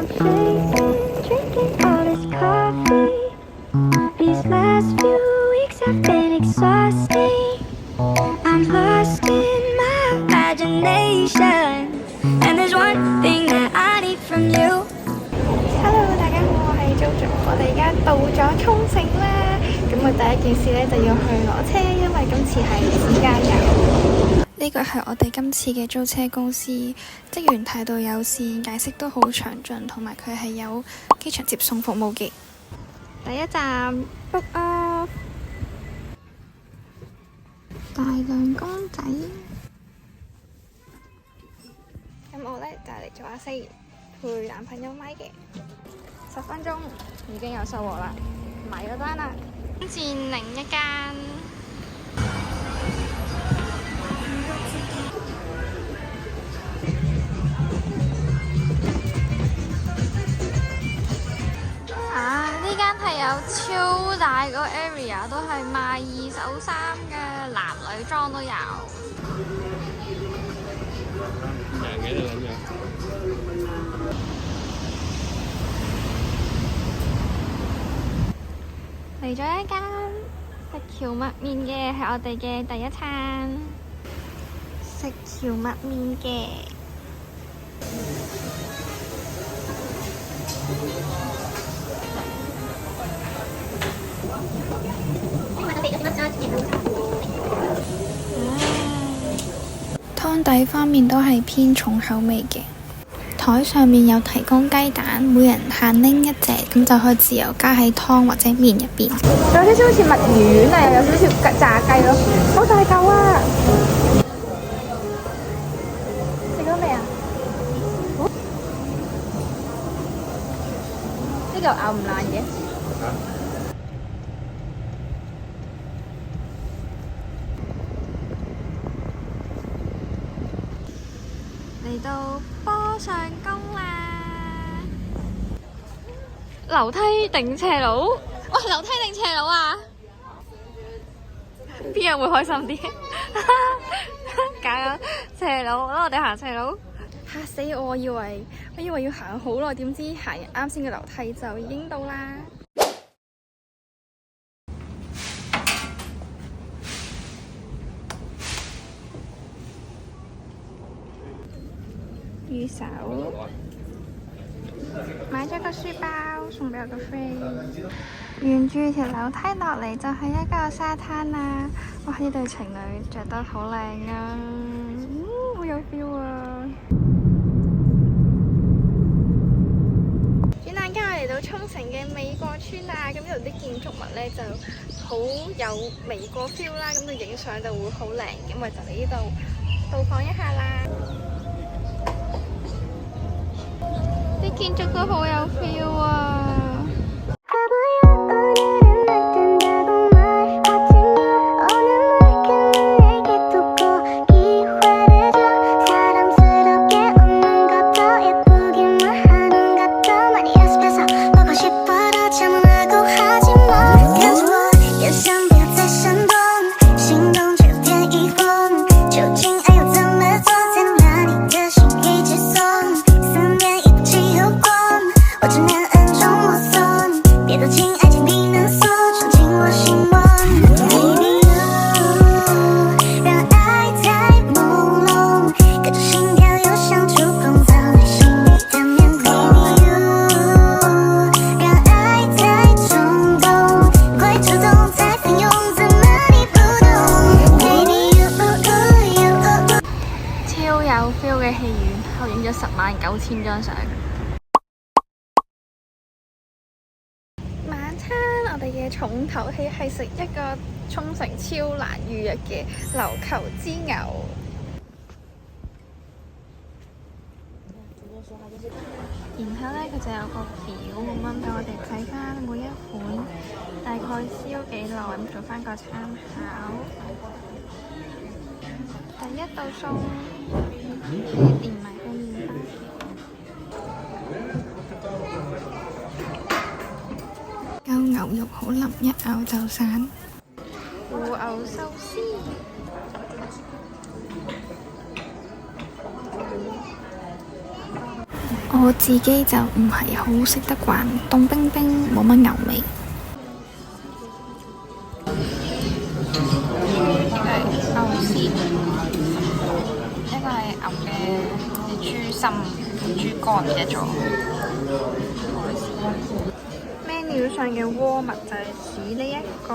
faith in drinking all this coffee. These last few weeks have been exhausting. I'm lost in my imagination, and there's one thing that I need from you. Hello，大家好，我係 JoJo，我哋而家到咗沖繩啦。咁我第一件事呢，就要去攞車，因為今次係私家遊。呢個係我哋今次嘅租車公司，職員態度友善，解釋都好詳盡，同埋佢係有機場接送服務嘅。第一站 book off， 大量公仔。咁我呢，就嚟做阿四陪男朋友買嘅，10分鐘已經有收穫啦，買咗單啦。轉另一間。呢間係有超大個 area， 都係賣二手衫嘅，男女裝都有。平嘅就咁樣。嚟咗一間食蕎麥麵嘅，係我哋嘅第一餐。食蕎麥麵嘅。湯底方面都係偏重口味嘅。台上面有提供雞蛋，每人限拎一隻，咁就可以自由加喺湯或者麵入邊。有少少好似墨魚丸啊，又有少少炸雞咯，好大嚿啊！食咗未啊？呢嚿咬唔爛嘅。嚟到波上宮啦！樓梯定斜路？哇！樓梯定斜路啊？邊人會開心啲？搞緊斜路，好啦，我哋行斜路。嚇死我！我以為要行好耐，點知行啱先嘅樓梯就已經到啦。魚手，買咗個書包送俾我個 friend。沿住條樓梯落嚟就係一個沙灘啦。哇！呢對情侶着得好靚啊，好有 feel 啊！轉眼間我嚟到沖繩嘅美國村啦，咁呢度啲建築物呢就好有美國 feel 啦，咁你影相就會好靚，咁我就嚟呢度到訪一下啦。啲建築都好有 feel 啊！109000張相。晚餐我哋嘅重頭戲係食一個沖繩超難預約嘅琉球之牛。然後呢，佢就有個表咁樣俾我哋睇翻每一款大概燒幾耐，咁做翻個參考。第一道餸係連埋個麵包嘅，夠牛肉好腍，一咬就散。和牛壽司。我自己就唔係好食得慣凍冰冰，冇乜牛味。係牛舌，一個係牛嘅豬心、豬肝嘅咗。menu 上嘅鍋物就係指呢一個。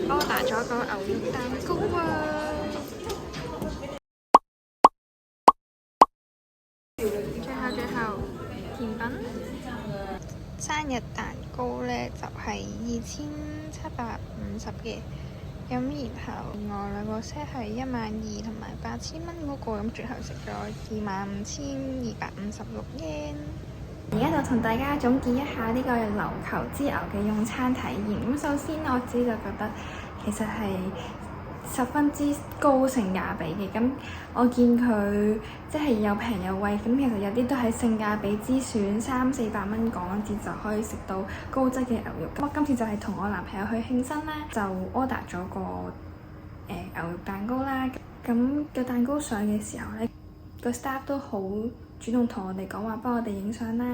order 咗個牛肉蛋糕啊！最後甜品，生日蛋糕呢就係2750嘅，咁然後另外兩個 set 係12000同埋8000蚊嗰個，咁最後食咗25256 yen。而家就同大家總結一下呢個琉球之牛嘅用餐體驗。咁首先我自己就覺得其實係十分之高性價比嘅。咁我見佢即係又平又貴，咁其實有啲都係性價比之選，300-400蚊港紙就可以食到高質嘅牛肉。咁我今次就係同我男朋友去慶生啦，就 order 咗個牛肉蛋糕啦。咁個蛋糕上嘅時候呢，個 staff 都好主動同我哋講話幫我哋影相啦。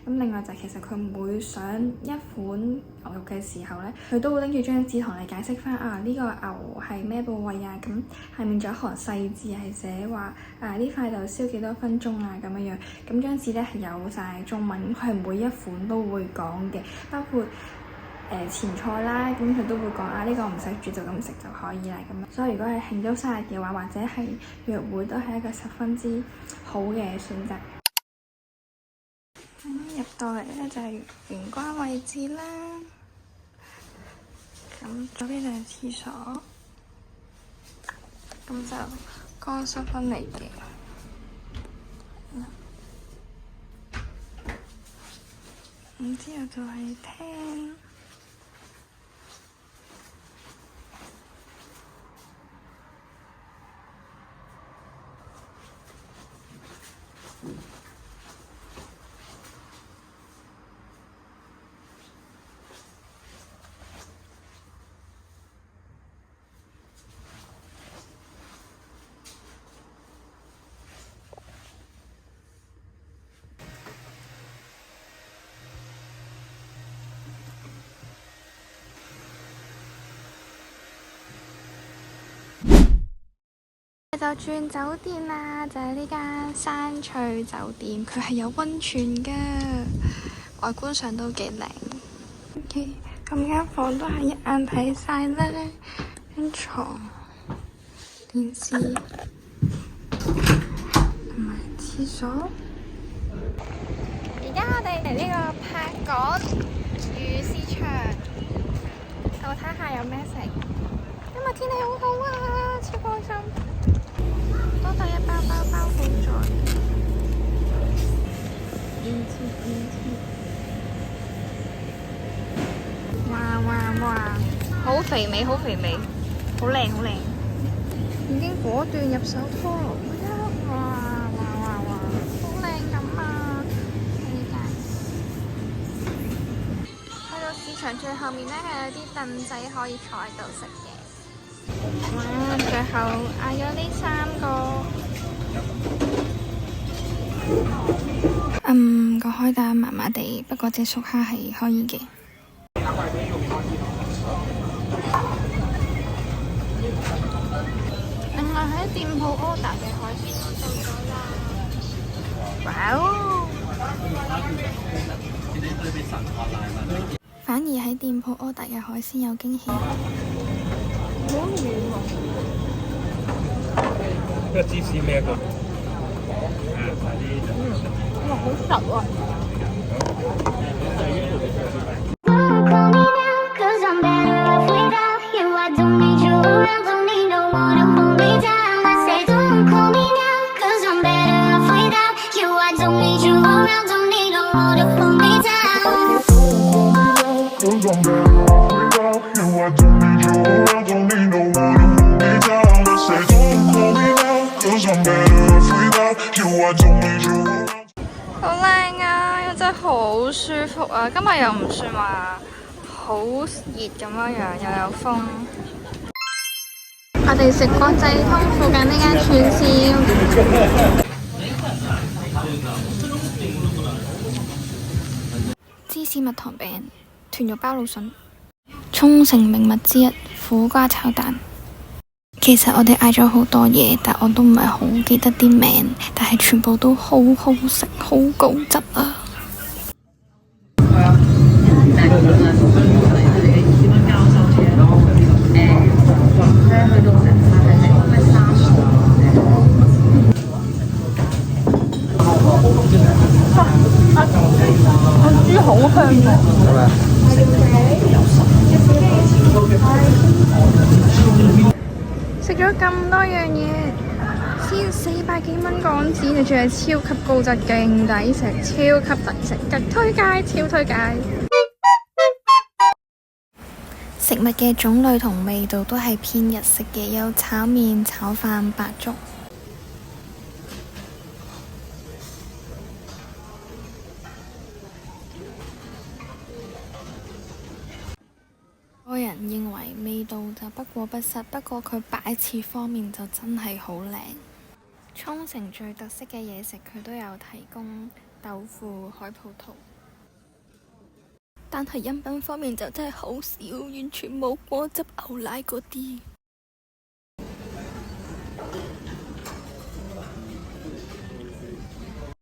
咁另外就其實佢每上一款牛肉嘅時候呢，佢都會拎住張紙同你解釋翻呢個牛係咩部位啊。咁下面仲有一行細字係寫話呢塊就燒幾多分鐘啊咁樣樣。咁張紙呢係有晒中文，佢係每一款都會講嘅，包括前菜啦，咁佢都會講呢個唔使煮就咁食就可以啦咁樣。所以如果係慶祝生日嘅話，或者係約會都係一個十分之好嘅選擇。入到嚟呢就係玄關位置啦，咁左邊就係廁所，咁就乾濕分離嘅。咁之後就係廳。就轉酒店啦，就係呢間山翠酒店，佢係有溫泉嘅，外觀上都幾靚。OK，咁間房都係一眼睇晒啦，張床、電視同埋廁所。而家我哋嚟呢個柏港魚市場，我睇下有咩食。今日天氣好好啊，超開心！多帶一包好咗。哇！好肥美，好靚，已經果斷入手拖羅。哇！好靚咁啊！去到市場最後面呢，係有啲凳仔可以坐喺度食嘅。哇！最後嗌咗呢3個，個開單麻麻地，不過隻熟蝦係可以嘅。另外喺店鋪 order 嘅海鮮都到咗啦。哇哦！反而喺店鋪 order 嘅海鮮有驚喜。好遠喎！呢個芝士咩個？哇，好實啊！好靚啊！真係好舒服啊！今日又唔算話好熱咁樣樣，又有風。我哋食國際通附近呢間串燒，芝士蜜糖餅、豚肉包蘆筍、沖繩名物之一苦瓜炒蛋。其實我哋嗌咗好多嘢，但我都唔係好記得啲名，但係全部都好好食，好高質啊！豬好香喎！食咗咁多樣嘢，先400幾蚊港紙，你仲係超級高質，勁抵食，超級抵食，極推介，超推介！食物嘅種類同味道都係偏日式嘅，有炒麵、炒飯、白粥。個人認為味道就不過不失，不過佢擺設方面就真係好靚。沖繩最特色嘅嘢食佢都有提供，豆腐、海葡萄。但係飲品方面就真係好少，完全冇果汁牛奶嗰啲。